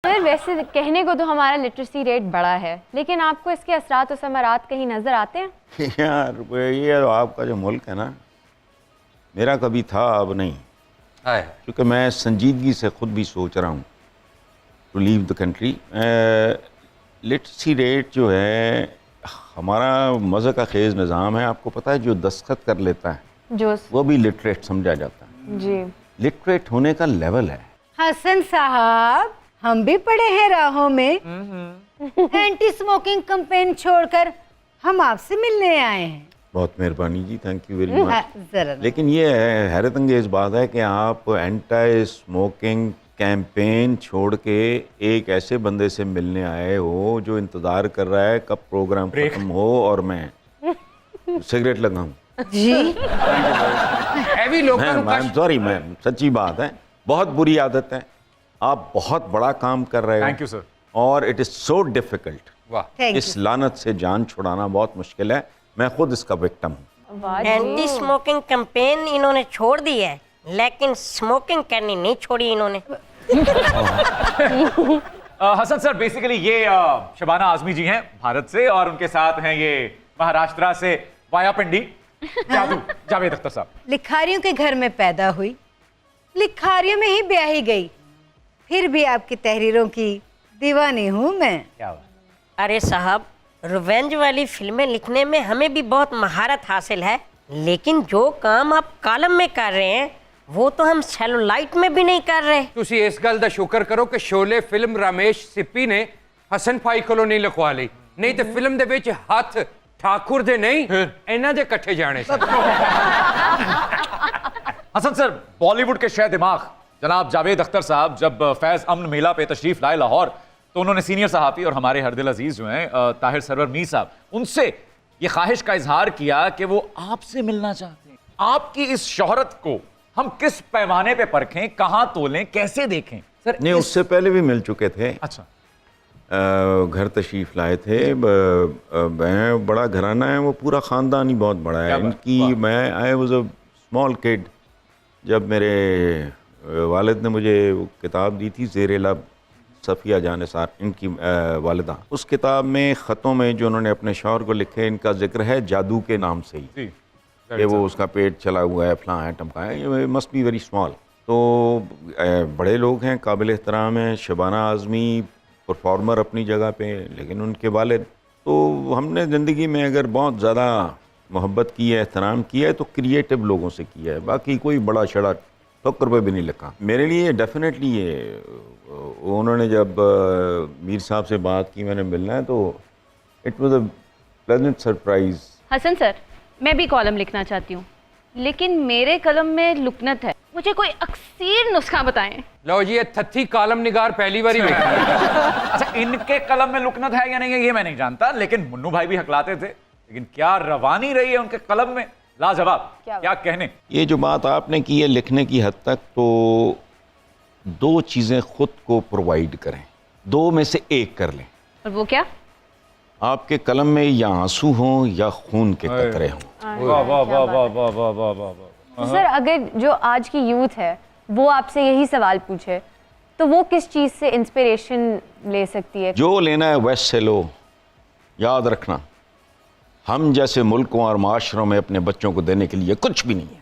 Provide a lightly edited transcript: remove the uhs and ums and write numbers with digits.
Sir वैसे कहने को तो हमारा लिटरेसी रेट बड़ा है, लेकिन आपको इसके असरात और समरात कहीं नज़र आते हैं? यार ये आपका जो मुल्क है ना, मेरा कभी था अब नहीं, क्योंकि मैं संजीदगी से ख़ुद भी सोच रहा हूँ to leave the country. Literacy rate जो है हमारा मज़े का खेज़ निज़ाम है, आपको पता है, जो दस्तखत कर लेता है जो वो भी लिटरेट समझा जाता है। जी लिटरेट होने का लेवल है। हसन साहब, हम भी पड़े हैं राहों में। एंटी स्मोकिंग कैंपेन छोड़कर हम आपसे मिलने आए हैं। बहुत मेहरबानी जी, थैंक यू वेरी मच। जरा लेकिन ये हैरत अंगेज बात है कि आप एंटी स्मोकिंग कैंपेन छोड़ के एक ऐसे बंदे से मिलने आए हो जो इंतज़ार कर रहा है कब प्रोग्राम खत्म हो और मैं सिगरेट लगाऊं। जी मैम सॉरी मैम, सच्ची बात है, बहुत बुरी आदत है। आप बहुत बड़ा काम कर रहे हो। Thank you sir. और इट इज़ सो डिफ़िकल्ट। वाह, इस लानत से जान छुड़ाना बहुत मुश्किल है। मैं खुद इसका विक्टिम हूँ। वाह जी। एंटी स्मोकिंग कैंपेन इन्होंने छोड़ दी है, लेकिन स्मोकिंग करनी नहीं छोड़ी इन्होंने। हसन सर, बेसिकली ये शबाना आजमी जी हैं भारत से, और उनके साथ हैं ये महाराष्ट्र से वाया पिंडी जावेद अख्तर साहब। लिखारियों के घर में पैदा हुई, लिखारियों में ही ब्याही गई, फिर भी आपकी तहरीरों की दीवानी हूँ मैं। क्या बात। अरे साहब, रिवेंज वाली फिल्में लिखने में हमें भी बहुत महारत हासिल है, लेकिन जो काम आप कॉलम में कर रहे हैं वो तो हम सेलुलाइट में भी नहीं कर रहे। ਤੁਸੀਂ ਇਸ ਗੱਲ ਦਾ ਸ਼ੁਕਰ ਕਰੋ ਕਿ ਸ਼ੋਲੇ ਫਿਲਮ ਰਮੇਸ਼ ਸਿੱਪੀ ਨੇ ਹਸਨ ਭਾਈ ਕੋਲੋਂ ਨਹੀਂ ਲਿਖਵਾ ਲਈ, ਨਹੀਂ ਤੇ ਫਿਲਮ ਦੇ ਵਿੱਚ ਹੱਥ ठाकुर दे नहीं ਇਹਨਾਂ ਦੇ ਇਕੱਠੇ ਜਾਣੇ ਸਨ। हसन सर, बॉलीवुड के शह दिमाग जनाब जावेद अख्तर साहब जब फैज अमन मेला पे तशरीफ लाए लाहौर, तो उन्होंने सीनियर सहाफ़ी और हमारे हरदिल अजीज जो हैं ताहिर सरवर मीर साहब, उनसे ये ख्वाहिश का इजहार किया कि वो आपसे मिलना चाहते हैं। आपकी इस शोहरत को हम किस पैमाने पे परखें, कहाँ तोलें, कैसे देखें? सर नहीं, उससे पहले भी मिल चुके थे। अच्छा, घर तशरीफ लाए थे। मैं बड़ा घराना है, वो पूरा ख़ानदान ही बहुत बड़ा है इनकी। मैं I was a small kid जब मेरे वालिद ने मुझे वो किताब दी थी, ज़ेर लब सफ़िया जानिसार, इनकी वालिदा। उस किताब में ख़तों में जो उन्होंने अपने शौहर को लिखे, इनका जिक्र है जादू के नाम से ही, कि वो उसका पेट चला हुआ है, फलां है, टमका है। ये मस्ट बी वेरी स्मॉल। तो बड़े लोग हैं, काबिल एहतराम हैं। शबाना आज़मी परफॉर्मर अपनी जगह पे, लेकिन उनके वालिद, तो हमने ज़िंदगी में अगर बहुत ज़्यादा मोहब्बत की है, एहतराम किया है, तो क्रिएटिव लोगों से किया है। बाकी कोई बड़ा शड़ा ठोकर पे भी नहीं लिखा। मेरे लिए डेफिनेटली ये उन्होंने जब मीर साहब से बात की मैंने मिलना है, तो it was a pleasant surprise. Hasan sir, मैं भी कॉलम लिखना चाहती हूँ, लेकिन मेरे कलम में लुकनत है। मुझे कोई अक्सीर नुस्खा बताएं। लो जी, ये थत्थी कालम निगार पहली बार ही देखी है। अच्छा, इनके कलम में लुकनत है या नहीं है ये मैं नहीं जानता, लेकिन मुन्नू भाई भी हकलाते थे। लेकिन क्या रवानी रही है उनके कलम में, लाजवाब, क्या कहने। ये जो बात आपने की है लिखने की हद तक, तो दो चीज़ें खुद को प्रोवाइड करें, दो में से एक कर लें। और वो क्या? आपके कलम में या आंसू हों या खून के कतरे हों। वाह वाह वाह वाह वाह वाह वाह वाह। सर अगर जो आज की यूथ है वो आपसे यही सवाल पूछे, तो वो किस चीज़ से इंस्पिरेशन ले सकती है? जो लेना है वेस्ट से लो। याद रखना, हम जैसे मुल्कों और माशरों में अपने बच्चों को देने के लिए कुछ भी नहीं है।